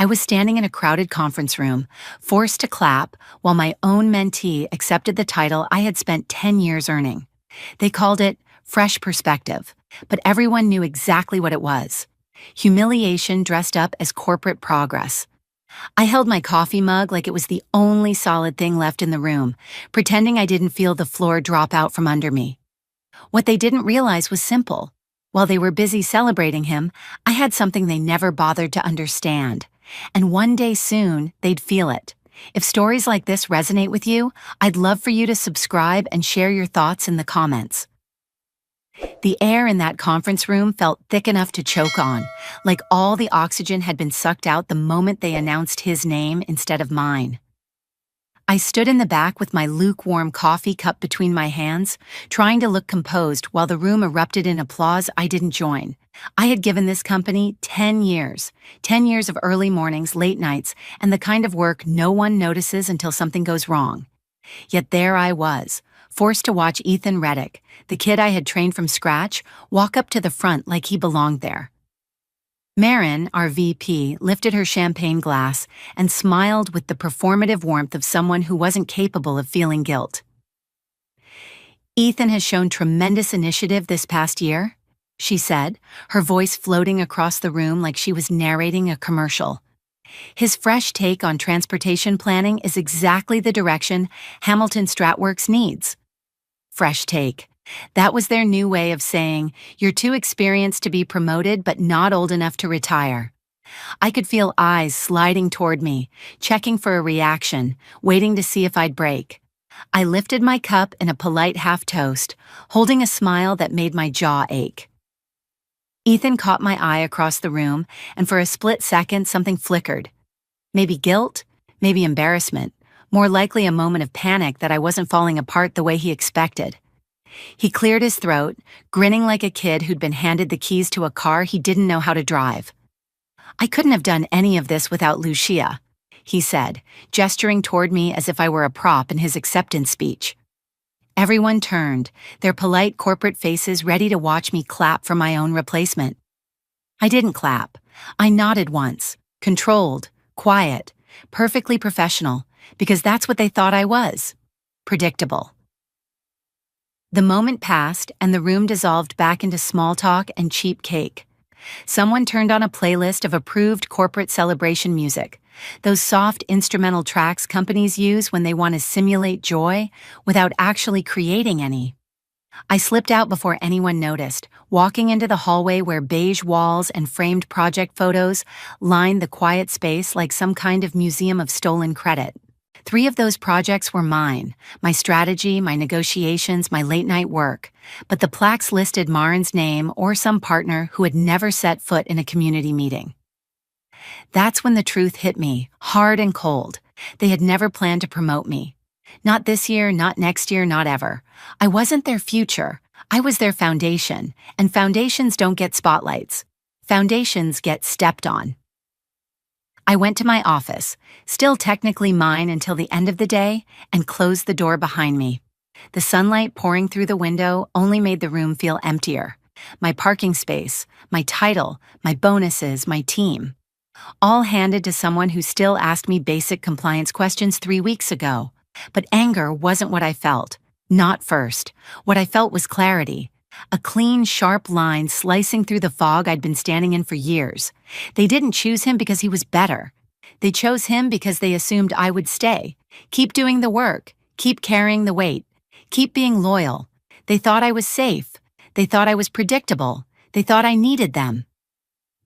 I was standing in a crowded conference room, forced to clap, while my own mentee accepted the title I had spent 10 years earning. They called it fresh perspective, but everyone knew exactly what it was. Humiliation dressed up as corporate progress. I held my coffee mug like it was the only solid thing left in the room, pretending I didn't feel the floor drop out from under me. What they didn't realize was simple. While they were busy celebrating him, I had something they never bothered to understand. And one day soon, they'd feel it. If stories like this resonate with you, I'd love for you to subscribe and share your thoughts in the comments. The air in that conference room felt thick enough to choke on, like all the oxygen had been sucked out the moment they announced his name instead of mine. I stood in the back with my lukewarm coffee cup between my hands, trying to look composed while the room erupted in applause I didn't join. I had given this company 10 years. 10 years of early mornings, late nights, and the kind of work no one notices until something goes wrong. Yet there I was, forced to watch Ethan Reddick, the kid I had trained from scratch, walk up to the front like he belonged there. Marin, our VP, lifted her champagne glass and smiled with the performative warmth of someone who wasn't capable of feeling guilt. "Ethan has shown tremendous initiative this past year," she said, her voice floating across the room like she was narrating a commercial. "His fresh take on transportation planning is exactly the direction Hamilton Stratworks needs." Fresh take. That was their new way of saying, "You're too experienced to be promoted but not old enough to retire." I could feel eyes sliding toward me, checking for a reaction, waiting to see if I'd break. I lifted my cup in a polite half-toast, holding a smile that made my jaw ache. Ethan caught my eye across the room, and for a split second something flickered. Maybe guilt, maybe embarrassment, more likely a moment of panic that I wasn't falling apart the way he expected. He cleared his throat, grinning like a kid who'd been handed the keys to a car he didn't know how to drive. "I couldn't have done any of this without Lucia," he said, gesturing toward me as if I were a prop in his acceptance speech. Everyone turned, their polite corporate faces ready to watch me clap for my own replacement. I didn't clap. I nodded once, controlled, quiet, perfectly professional, because that's what they thought I was. Predictable. The moment passed and the room dissolved back into small talk and cheap cake. Someone turned on a playlist of approved corporate celebration music, those soft instrumental tracks companies use when they want to simulate joy without actually creating any. I slipped out before anyone noticed, walking into the hallway where beige walls and framed project photos lined the quiet space like some kind of museum of stolen credit. 3 of those projects were mine, my strategy, my negotiations, my late-night work, but the plaques listed Marin's name or some partner who had never set foot in a community meeting. That's when the truth hit me, hard and cold. They had never planned to promote me. Not this year, not next year, not ever. I wasn't their future. I was their foundation, and foundations don't get spotlights. Foundations get stepped on. I went to my office, still technically mine until the end of the day, and closed the door behind me. The sunlight pouring through the window only made the room feel emptier. My parking space, my title, my bonuses, my team. All handed to someone who still asked me basic compliance questions 3 weeks ago. But anger wasn't what I felt. Not first. What I felt was clarity. A clean, sharp line slicing through the fog I'd been standing in for years. They didn't choose him because he was better. They chose him because they assumed I would stay, keep doing the work, keep carrying the weight, keep being loyal. They thought I was safe. They thought I was predictable. They thought I needed them.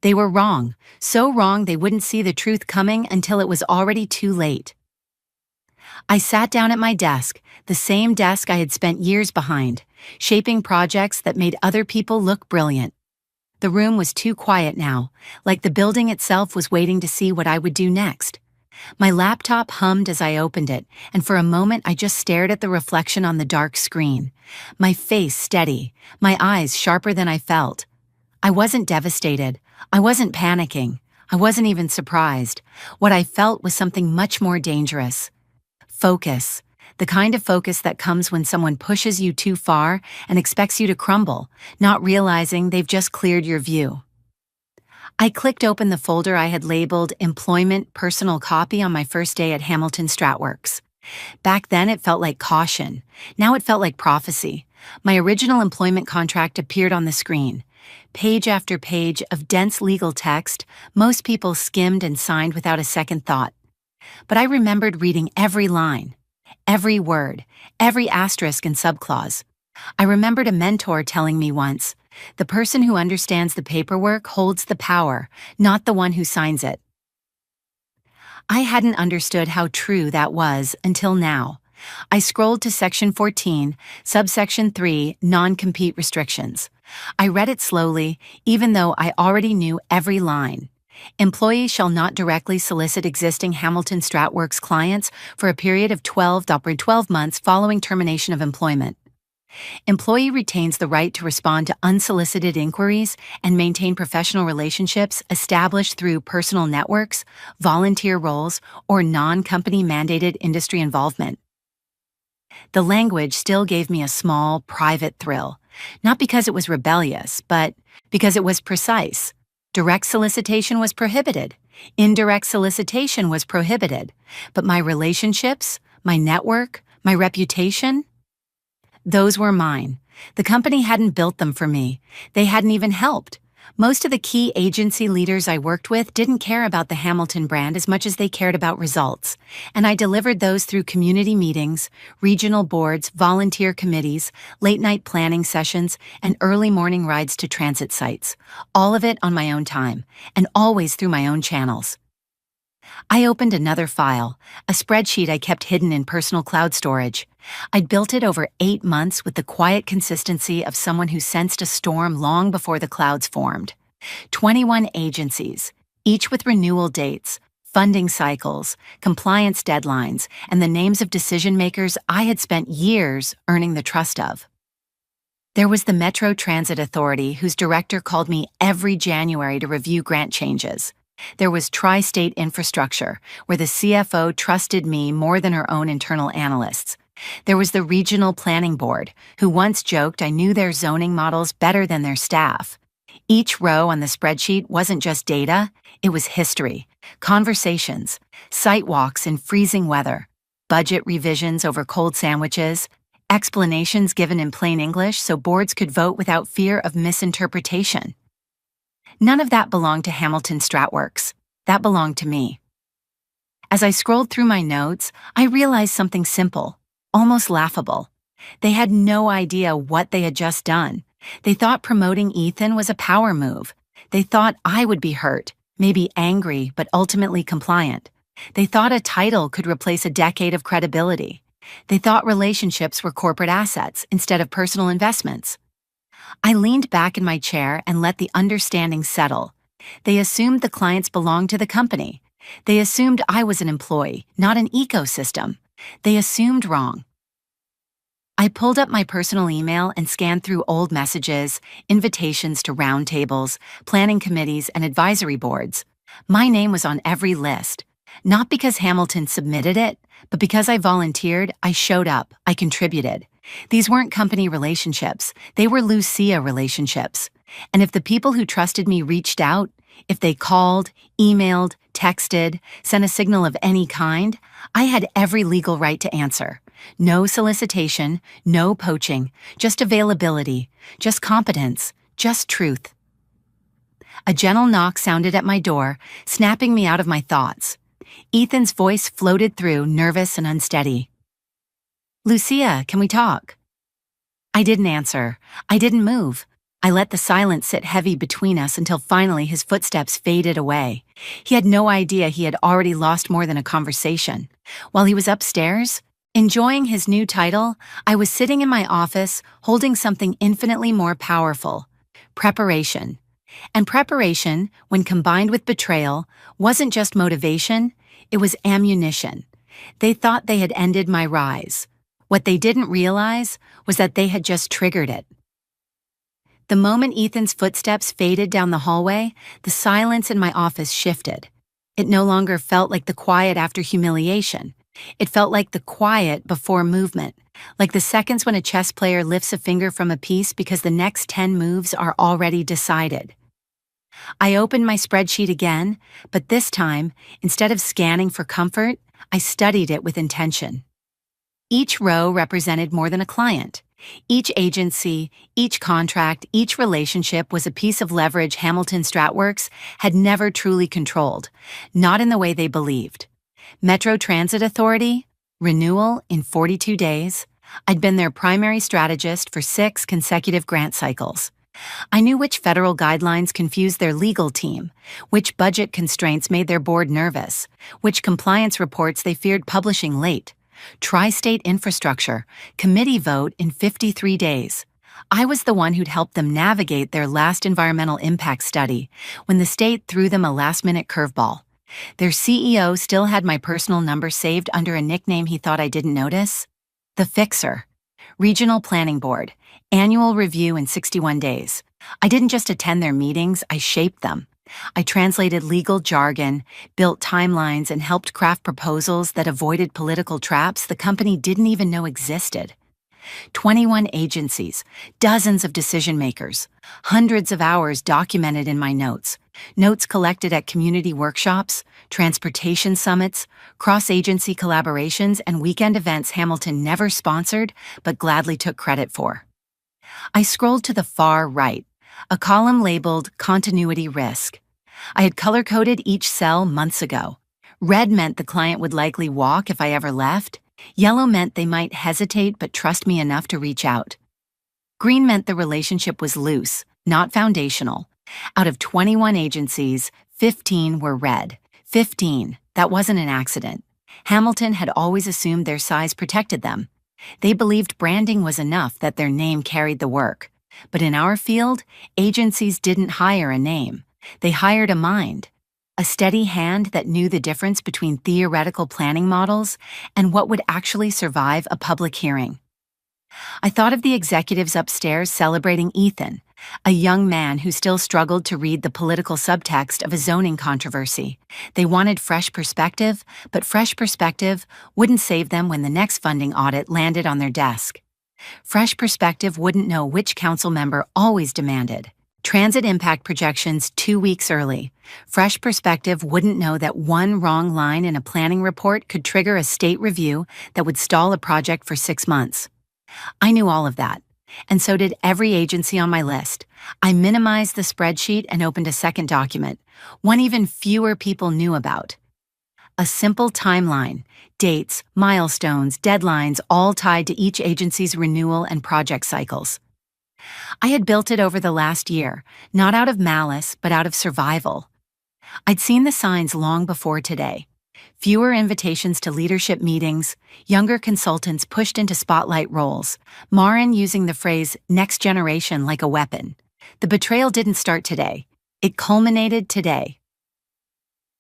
They were wrong, so wrong they wouldn't see the truth coming until it was already too late. I sat down at my desk, the same desk I had spent years behind, shaping projects that made other people look brilliant. The room was too quiet now, like the building itself was waiting to see what I would do next. My laptop hummed as I opened it, and for a moment I just stared at the reflection on the dark screen. My face steady, my eyes sharper than I felt. I wasn't devastated. I wasn't panicking. I wasn't even surprised. What I felt was something much more dangerous. Focus. The kind of focus that comes when someone pushes you too far and expects you to crumble, not realizing they've just cleared your view. I clicked open the folder I had labeled Employment Personal Copy on my first day at Hamilton Stratworks. Back then it felt like caution. Now it felt like prophecy. My original employment contract appeared on the screen. Page after page of dense legal text, most people skimmed and signed without a second thought. But I remembered reading every line, every word, every asterisk and subclause. I remembered a mentor telling me once, "The person who understands the paperwork holds the power, not the one who signs it." I hadn't understood how true that was until now. I scrolled to Section 14, Subsection 3, Non-Compete Restrictions. I read it slowly, even though I already knew every line. Employees shall not directly solicit existing Hamilton Stratworks clients for a period of 12 months following termination of employment. Employee retains the right to respond to unsolicited inquiries and maintain professional relationships established through personal networks, volunteer roles, or non-company mandated industry involvement. The language still gave me a small, private thrill, not because it was rebellious, but because it was precise. Direct solicitation was prohibited. Indirect solicitation was prohibited. But my relationships, my network, my reputation, those were mine. The company hadn't built them for me. They hadn't even helped. Most of the key agency leaders I worked with didn't care about the Hamilton brand as much as they cared about results, and I delivered those through community meetings, regional boards, volunteer committees, late-night planning sessions, and early morning rides to transit sites, all of it on my own time, and always through my own channels. I opened another file, a spreadsheet I kept hidden in personal cloud storage. I'd built it over 8 months with the quiet consistency of someone who sensed a storm long before the clouds formed. 21 agencies, each with renewal dates, funding cycles, compliance deadlines, and the names of decision-makers I had spent years earning the trust of. There was the Metro Transit Authority, whose director called me every January to review grant changes. There was Tri-State Infrastructure, where the CFO trusted me more than her own internal analysts. There was the Regional Planning Board, who once joked I knew their zoning models better than their staff. Each row on the spreadsheet wasn't just data, it was history, conversations, site walks in freezing weather, budget revisions over cold sandwiches, explanations given in plain English so boards could vote without fear of misinterpretation. None of that belonged to Hamilton Stratworks. That belonged to me. As I scrolled through my notes, I realized something simple, almost laughable. They had no idea what they had just done. They thought promoting Ethan was a power move. They thought I would be hurt, maybe angry, but ultimately compliant. They thought a title could replace a decade of credibility. They thought relationships were corporate assets instead of personal investments. I leaned back in my chair and let the understanding settle. They assumed the clients belonged to the company. They assumed I was an employee, not an ecosystem. They assumed wrong. I pulled up my personal email and scanned through old messages, invitations to roundtables, planning committees, and advisory boards. My name was on every list. Not because Hamilton submitted it, but because I volunteered, I showed up, I contributed. These weren't company relationships, they were Lucia relationships. And if the people who trusted me reached out, if they called, emailed, texted, sent a signal of any kind, I had every legal right to answer. No solicitation, no poaching, just availability, just competence, just truth. A gentle knock sounded at my door, snapping me out of my thoughts. Ethan's voice floated through, nervous and unsteady. "Lucia, can we talk?" I didn't answer. I didn't move. I let the silence sit heavy between us until finally his footsteps faded away. He had no idea he had already lost more than a conversation. While he was upstairs, enjoying his new title, I was sitting in my office holding something infinitely more powerful: preparation. And preparation, when combined with betrayal, wasn't just motivation, it was ammunition. They thought they had ended my rise. What they didn't realize was that they had just triggered it. The moment Ethan's footsteps faded down the hallway, the silence in my office shifted. It no longer felt like the quiet after humiliation. It felt like the quiet before movement, like the seconds when a chess player lifts a finger from a piece because the next 10 moves are already decided. I opened my spreadsheet again, but this time, instead of scanning for comfort, I studied it with intention. Each row represented more than a client. Each agency, each contract, each relationship was a piece of leverage Hamilton Stratworks had never truly controlled, not in the way they believed. Metro Transit Authority, renewal in 42 days. I'd been their primary strategist for 6 consecutive grant cycles. I knew which federal guidelines confused their legal team, which budget constraints made their board nervous, which compliance reports they feared publishing late. Tri-state infrastructure, committee vote in 53 days. I was the one who'd helped them navigate their last environmental impact study when the state threw them a last-minute curveball. Their CEO still had my personal number saved under a nickname he thought I didn't notice. The Fixer. Regional Planning Board. Annual review in 61 days. I didn't just attend their meetings, I shaped them. I translated legal jargon, built timelines, and helped craft proposals that avoided political traps the company didn't even know existed. 21 agencies, dozens of decision makers, hundreds of hours documented in my notes, notes collected at community workshops, transportation summits, cross-agency collaborations, and weekend events Hamilton never sponsored but gladly took credit for. I scrolled to the far right, a column labeled Continuity Risk. I had color-coded each cell months ago. Red meant the client would likely walk if I ever left. Yellow meant they might hesitate but trust me enough to reach out. Green meant the relationship was loose, not foundational. Out of 21 agencies, 15 were red. 15, that wasn't an accident. Hamilton had always assumed their size protected them. They believed branding was enough, that their name carried the work. But in our field, agencies didn't hire a name. They hired a mind. A steady hand that knew the difference between theoretical planning models and what would actually survive a public hearing. I thought of the executives upstairs celebrating Ethan, a young man who still struggled to read the political subtext of a zoning controversy. They wanted fresh perspective, but fresh perspective wouldn't save them when the next funding audit landed on their desk. Fresh perspective wouldn't know which council member always demanded transit impact projections 2 weeks early. Fresh perspective wouldn't know that one wrong line in a planning report could trigger a state review that would stall a project for 6 months. I knew all of that, and so did every agency on my list. I minimized the spreadsheet and opened a second document, one even fewer people knew about. A simple timeline, dates, milestones, deadlines, all tied to each agency's renewal and project cycles. I had built it over the last year, not out of malice, but out of survival. I'd seen the signs long before today. Fewer invitations to leadership meetings, younger consultants pushed into spotlight roles, Marin using the phrase next generation like a weapon. The betrayal didn't start today. It culminated today.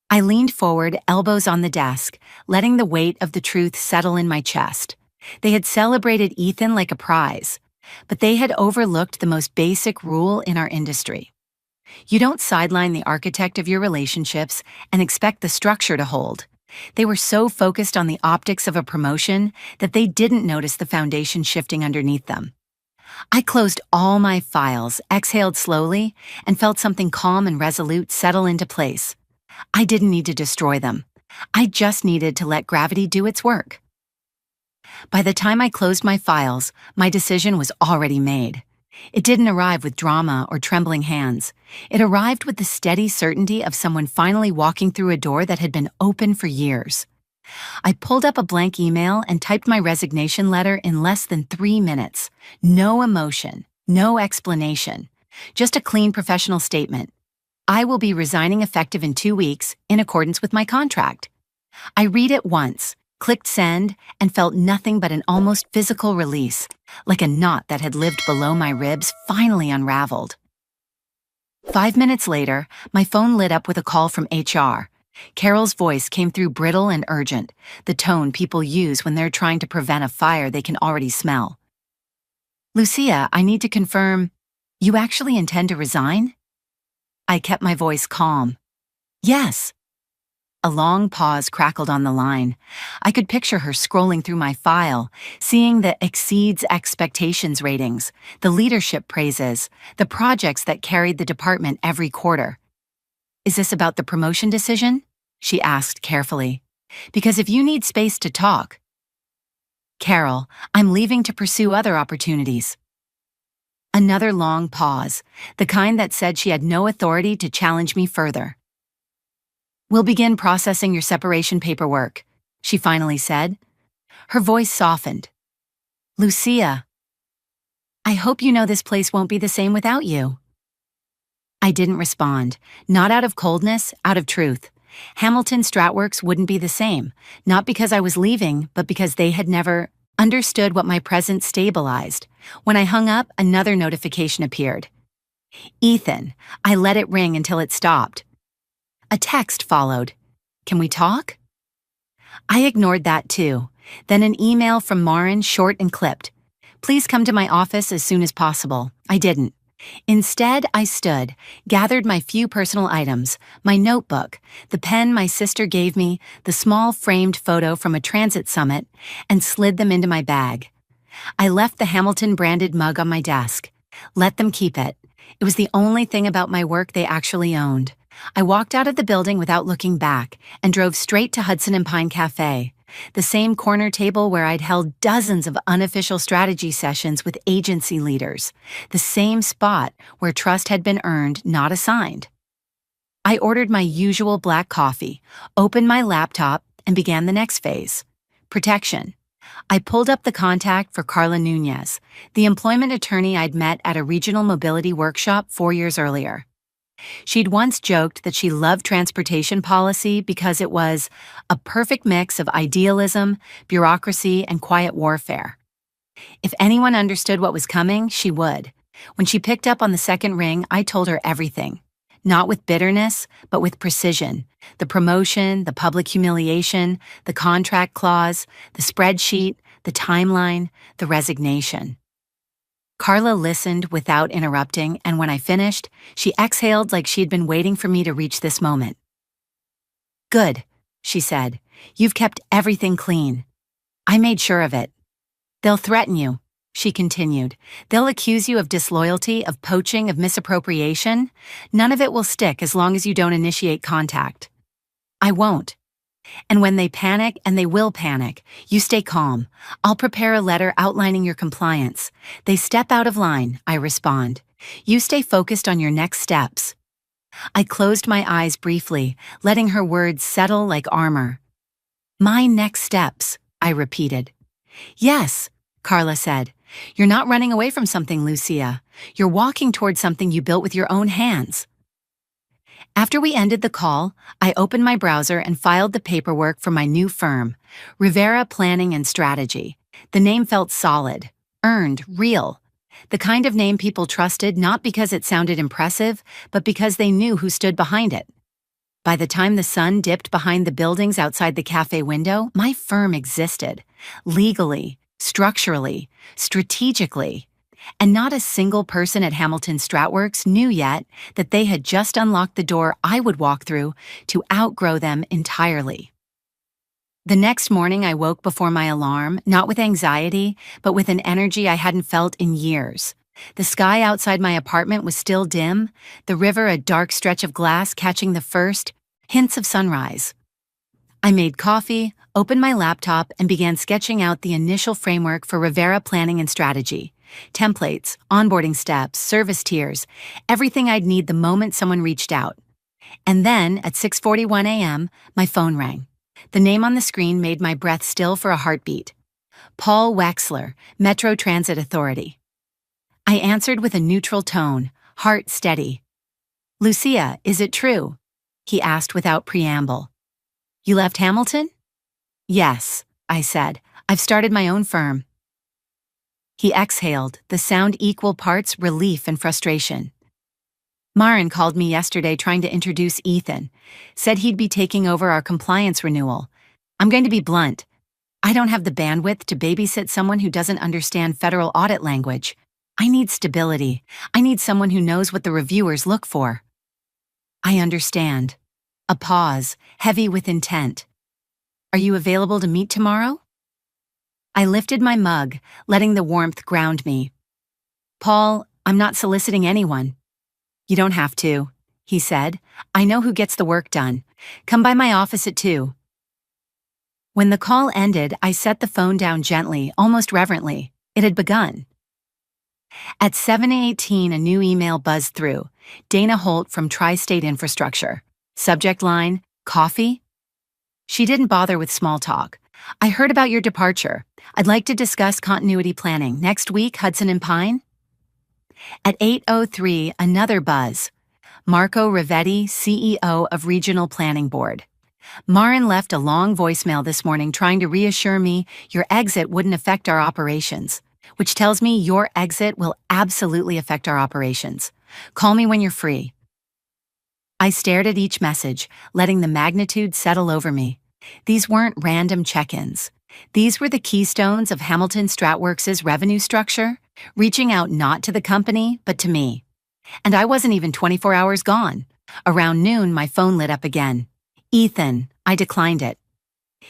I leaned forward, elbows on the desk, letting the weight of the truth settle in my chest. They had celebrated Ethan like a prize, but they had overlooked the most basic rule in our industry. You don't sideline the architect of your relationships and expect the structure to hold. They were so focused on the optics of a promotion that they didn't notice the foundation shifting underneath them. I closed all my files, exhaled slowly, and felt something calm and resolute settle into place. I didn't need to destroy them. I just needed to let gravity do its work. By the time I closed my files, my decision was already made. It didn't arrive with drama or trembling hands. It arrived with the steady certainty of someone finally walking through a door that had been open for years. I pulled up a blank email and typed my resignation letter in less than 3 minutes. No emotion, no explanation, just a clean professional statement. I will be resigning effective in 2 weeks in accordance with my contract. I read it once, clicked send, and felt nothing but an almost physical release, like a knot that had lived below my ribs finally unraveled. 5 minutes later, my phone lit up with a call from HR. Carol's voice came through brittle and urgent, the tone people use when they're trying to prevent a fire they can already smell. Lucia, I need to confirm, you actually intend to resign? I kept my voice calm. Yes. A long pause crackled on the line. I could picture her scrolling through my file, seeing the exceeds expectations ratings, the leadership praises, the projects that carried the department every quarter. Is this about the promotion decision? She asked carefully. Because if you need space to talk. Carol, I'm leaving to pursue other opportunities. Another long pause, the kind that said she had no authority to challenge me further. We'll begin processing your separation paperwork, she finally said. Her voice softened. Lucia, I hope you know this place won't be the same without you. I didn't respond, not out of coldness, out of truth. Hamilton Stratworks wouldn't be the same, not because I was leaving, but because they had never understood what my presence stabilized. When I hung up, another notification appeared. Ethan, I let it ring until it stopped. A text followed. Can we talk? I ignored that too. Then an email from Marin, short and clipped. Please come to my office as soon as possible. I didn't. Instead, I stood, gathered my few personal items, my notebook, the pen my sister gave me, the small framed photo from a transit summit, and slid them into my bag. I left the Hamilton-branded mug on my desk. Let them keep it. It was the only thing about my work they actually owned. I walked out of the building without looking back and drove straight to Hudson and Pine Cafe, the same corner table where I'd held dozens of unofficial strategy sessions with agency leaders, the same spot where trust had been earned, not assigned. I ordered my usual black coffee, opened my laptop, and began the next phase: protection. I pulled up the contact for Carla Nunez, the employment attorney I'd met at a regional mobility workshop 4 years earlier. She'd once joked that she loved transportation policy because it was a perfect mix of idealism, bureaucracy, and quiet warfare. If anyone understood what was coming, she would. When she picked up on the second ring, I told her everything. Not with bitterness, but with precision. The promotion, the public humiliation, the contract clause, the spreadsheet, the timeline, the resignation. Carla listened without interrupting, and when I finished, she exhaled like she'd been waiting for me to reach this moment. Good, she said. You've kept everything clean. I made sure of it. They'll threaten you, she continued. They'll accuse you of disloyalty, of poaching, of misappropriation. None of it will stick as long as you don't initiate contact. I won't. And when they panic, and they will panic, you stay calm. I'll prepare a letter outlining your compliance. They step out of line, I respond. You stay focused on your next steps. I closed my eyes briefly, letting her words settle like armor. My next steps, I repeated. Yes, Carla said. You're not running away from something, Lucia. You're walking toward something you built with your own hands. After we ended the call, I opened my browser and filed the paperwork for my new firm, Rivera Planning and Strategy. The name felt solid, earned, real. The kind of name people trusted not because it sounded impressive, but because they knew who stood behind it. By the time the sun dipped behind the buildings outside the cafe window, my firm existed, legally, structurally, strategically. And not a single person at Hamilton Stratworks knew yet that they had just unlocked the door I would walk through to outgrow them entirely. The next morning I woke before my alarm, not with anxiety, but with an energy I hadn't felt in years. The sky outside my apartment was still dim, the river a dark stretch of glass catching the first hints of sunrise. I made coffee, opened my laptop, and began sketching out the initial framework for Rivera Planning and Strategy. Templates, onboarding steps, service tiers, everything I'd need the moment someone reached out. And then, at 6:41 a.m., my phone rang. The name on the screen made my breath still for a heartbeat. Paul Wexler, Metro Transit Authority. I answered with a neutral tone, heart steady. Lucia, is it true? He asked without preamble. You left Hamilton? Yes, I said. I've started my own firm. He exhaled, the sound equal parts relief and frustration. Marin called me yesterday trying to introduce Ethan. Said he'd be taking over our compliance renewal. I'm going to be blunt. I don't have the bandwidth to babysit someone who doesn't understand federal audit language. I need stability. I need someone who knows what the reviewers look for. I understand. A pause, heavy with intent. Are you available to meet tomorrow? I lifted my mug, letting the warmth ground me. Paul, I'm not soliciting anyone. You don't have to. he said. "I know who gets the work done. Come by my office at 2." When the call ended, I set the phone down gently, almost reverently. It had begun. At 7:18, a new email buzzed through. Dana Holt from Tri-State Infrastructure. Subject line, "Coffee?" She didn't bother with small talk. "I heard about your departure. I'd like to discuss continuity planning. Next week, Hudson and Pine?" At 8:03, another buzz. Marco Ravetti, CEO of Regional Planning Board. "Marin left a long voicemail this morning trying to reassure me your exit wouldn't affect our operations, which tells me your exit will absolutely affect our operations. Call me when you're free." I stared at each message, letting the magnitude settle over me. These weren't random check-ins. These were the keystones of Hamilton Stratworks' revenue structure, reaching out not to the company, but to me. And I wasn't even 24 hours gone. Around noon, my phone lit up again. "Ethan," I declined it.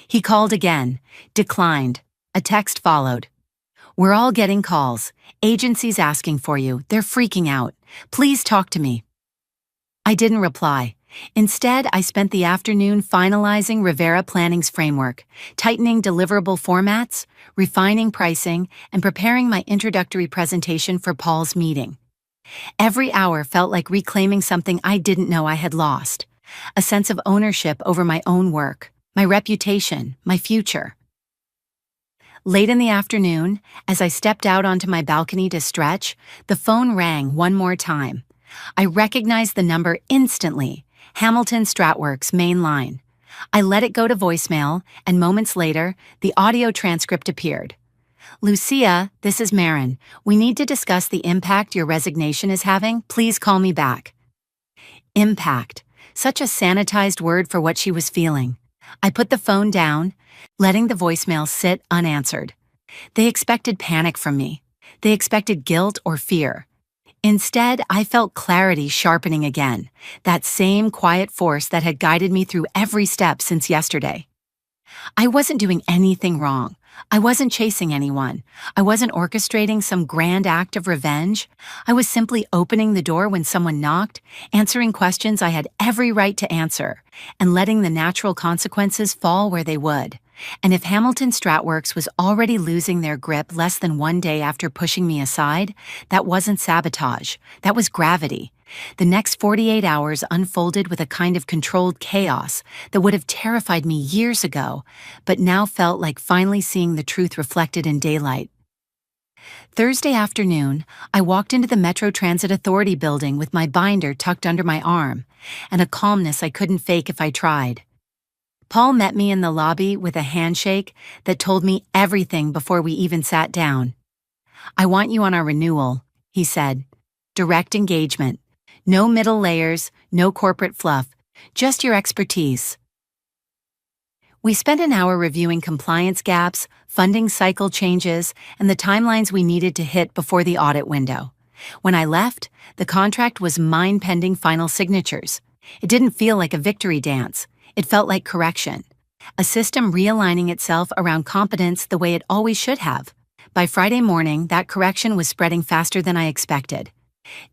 He called again. Declined. A text followed. "We're all getting calls. Agencies asking for you. They're freaking out. Please talk to me." I didn't reply. Instead, I spent the afternoon finalizing Rivera Planning's framework, tightening deliverable formats, refining pricing, and preparing my introductory presentation for Paul's meeting. Every hour felt like reclaiming something I didn't know I had lost, a sense of ownership over my own work, my reputation, my future. Late in the afternoon, as I stepped out onto my balcony to stretch, the phone rang one more time. I recognized the number instantly, Hamilton Stratworks' main line. I let it go to voicemail, and moments later, the audio transcript appeared. "Lucia, this is Marin. We need to discuss the impact your resignation is having. Please call me back." Impact. Such a sanitized word for what she was feeling. I put the phone down, letting the voicemail sit unanswered. They expected panic from me. They expected guilt or fear. Instead, I felt clarity sharpening again, that same quiet force that had guided me through every step since yesterday. I wasn't doing anything wrong. I wasn't chasing anyone. I wasn't orchestrating some grand act of revenge. I was simply opening the door when someone knocked, answering questions I had every right to answer, and letting the natural consequences fall where they would. And if Hamilton Stratworks was already losing their grip less than one day after pushing me aside, that wasn't sabotage. That was gravity. The next 48 hours unfolded with a kind of controlled chaos that would have terrified me years ago, but now felt like finally seeing the truth reflected in daylight. Thursday afternoon, I walked into the Metro Transit Authority building with my binder tucked under my arm, and a calmness I couldn't fake if I tried. Paul met me in the lobby with a handshake that told me everything before we even sat down. "I want you on our renewal," he said. "Direct engagement. No middle layers, no corporate fluff, just your expertise." We spent an hour reviewing compliance gaps, funding cycle changes, and the timelines we needed to hit before the audit window. When I left, the contract was mine pending final signatures. It didn't feel like a victory dance. It felt like correction. A system realigning itself around competence the way it always should have. By Friday morning, that correction was spreading faster than I expected.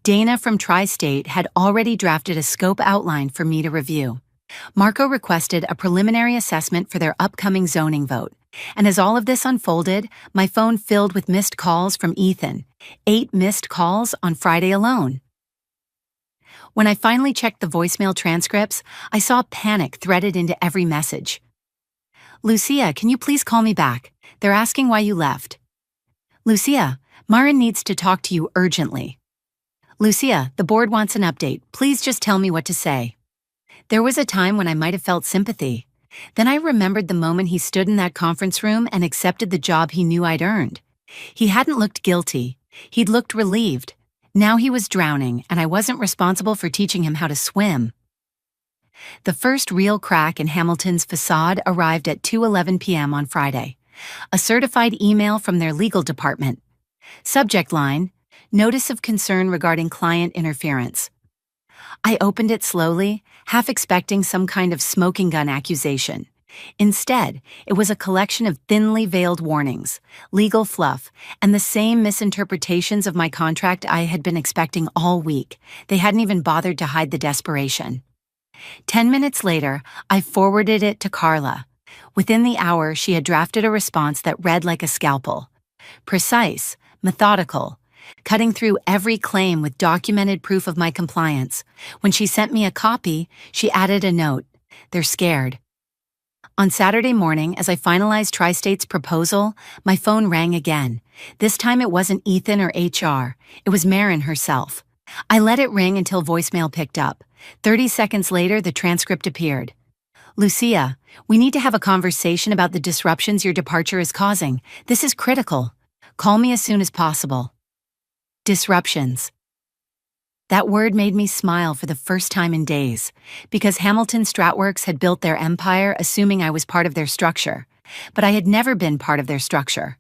Dana from Tri-State had already drafted a scope outline for me to review. Marco requested a preliminary assessment for their upcoming zoning vote. And as all of this unfolded, my phone filled with missed calls from Ethan. 8 missed calls on Friday alone. When I finally checked the voicemail transcripts, I saw panic threaded into every message. "Lucia, can you please call me back? They're asking why you left." "Lucia, Marin needs to talk to you urgently." "Lucia, the board wants an update. Please just tell me what to say." There was a time when I might have felt sympathy. Then I remembered the moment he stood in that conference room and accepted the job he knew I'd earned. He hadn't looked guilty. He'd looked relieved. Now he was drowning, and I wasn't responsible for teaching him how to swim. The first real crack in Hamilton's facade arrived at 2:11 p.m. on Friday. A certified email from their legal department. Subject line, "Notice of concern regarding client interference." I opened it slowly, half expecting some kind of smoking gun accusation. Instead, it was a collection of thinly veiled warnings, legal fluff, and the same misinterpretations of my contract I had been expecting all week. They hadn't even bothered to hide the desperation. 10 minutes later, I forwarded it to Carla. Within the hour, she had drafted a response that read like a scalpel. Precise, methodical, cutting through every claim with documented proof of my compliance. When she sent me a copy, she added a note. They're scared. On Saturday morning, as I finalized Tri-State's proposal, my phone rang again. This time it wasn't Ethan or HR. It was Marin herself. I let it ring until voicemail picked up. 30 seconds later, the transcript appeared. Lucia, we need to have a conversation about the disruptions your departure is causing. This is critical. Call me as soon as possible. Disruptions. That word made me smile for the first time in days, because Hamilton Stratworks had built their empire assuming I was part of their structure. But I had never been part of their structure.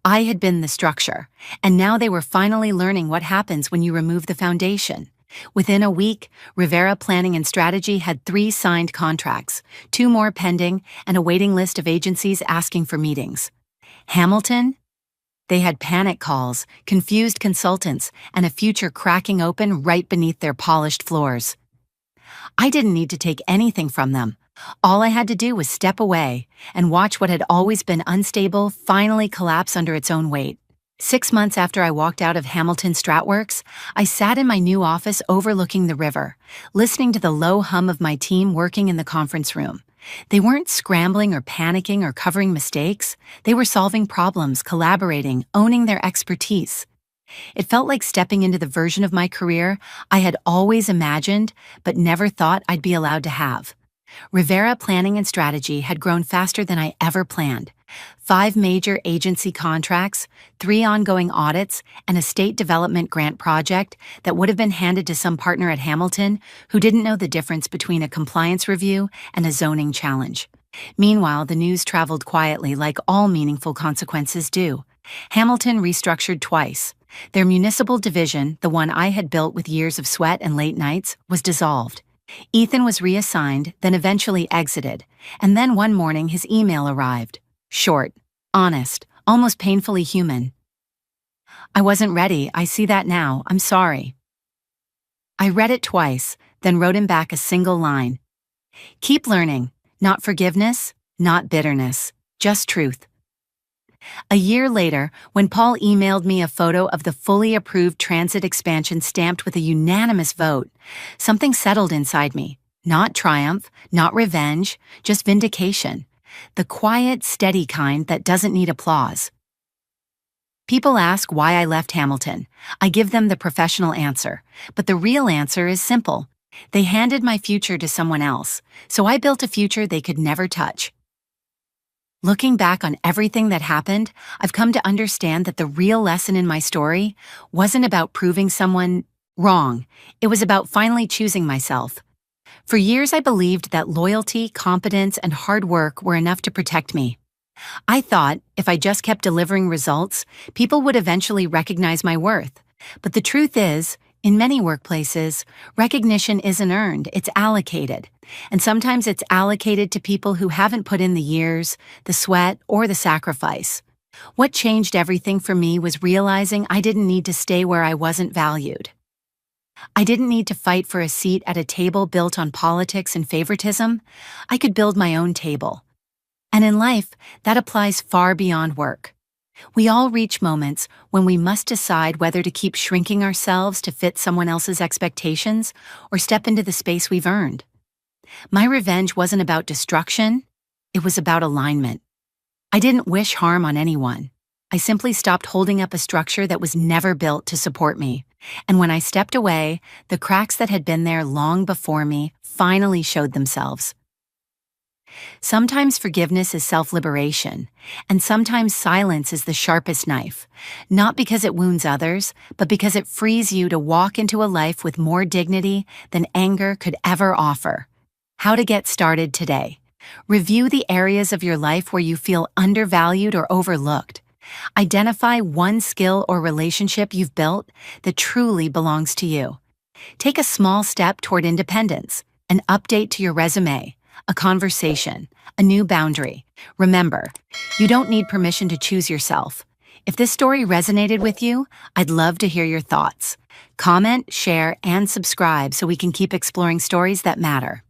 I had been the structure, and now they were finally learning what happens when you remove the foundation. Within a week, Rivera Planning and Strategy had 3 signed contracts, 2 more pending, and a waiting list of agencies asking for meetings. Hamilton? They had panic calls, confused consultants, and a future cracking open right beneath their polished floors. I didn't need to take anything from them. All I had to do was step away and watch what had always been unstable finally collapse under its own weight. 6 months after I walked out of Hamilton Stratworks, I sat in my new office overlooking the river, listening to the low hum of my team working in the conference room. They weren't scrambling or panicking or covering mistakes. They were solving problems, collaborating, owning their expertise. It felt like stepping into the version of my career I had always imagined but never thought I'd be allowed to have. Rivera Planning and Strategy had grown faster than I ever planned. 5 major agency contracts, 3 ongoing audits, and a state development grant project that would have been handed to some partner at Hamilton who didn't know the difference between a compliance review and a zoning challenge. Meanwhile, the news traveled quietly like all meaningful consequences do. Hamilton restructured twice. Their municipal division, the one I had built with years of sweat and late nights, was dissolved. Ethan was reassigned, then eventually exited, and then one morning his email arrived. Short, honest, almost painfully human. I wasn't ready, I see that now, I'm sorry. I read it twice, then wrote him back a single line. Keep learning, not forgiveness, not bitterness, just truth. A year later, when Paul emailed me a photo of the fully approved transit expansion stamped with a unanimous vote, something settled inside me. Not triumph, not revenge, just vindication. The quiet, steady kind that doesn't need applause. People ask why I left Hamilton. I give them the professional answer, but the real answer is simple. They handed my future to someone else, so I built a future they could never touch. Looking back on everything that happened, I've come to understand that the real lesson in my story wasn't about proving someone wrong. It was about finally choosing myself. For years, I believed that loyalty, competence, and hard work were enough to protect me. I thought if I just kept delivering results, people would eventually recognize my worth. But the truth is, in many workplaces, recognition isn't earned, it's allocated. And sometimes it's allocated to people who haven't put in the years, the sweat, or the sacrifice. What changed everything for me was realizing I didn't need to stay where I wasn't valued. I didn't need to fight for a seat at a table built on politics and favoritism. I could build my own table. And in life, that applies far beyond work. We all reach moments when we must decide whether to keep shrinking ourselves to fit someone else's expectations or step into the space we've earned. My revenge wasn't about destruction, it was about alignment. I didn't wish harm on anyone. I simply stopped holding up a structure that was never built to support me. And when I stepped away, the cracks that had been there long before me finally showed themselves. Sometimes forgiveness is self-liberation, and sometimes silence is the sharpest knife, not because it wounds others, but because it frees you to walk into a life with more dignity than anger could ever offer. How to get started today. Review the areas of your life where you feel undervalued or overlooked. Identify one skill or relationship you've built that truly belongs to you. Take a small step toward independence, an update to your resume, a conversation, a new boundary. Remember, you don't need permission to choose yourself. If this story resonated with you, I'd love to hear your thoughts. Comment, share, and subscribe so we can keep exploring stories that matter.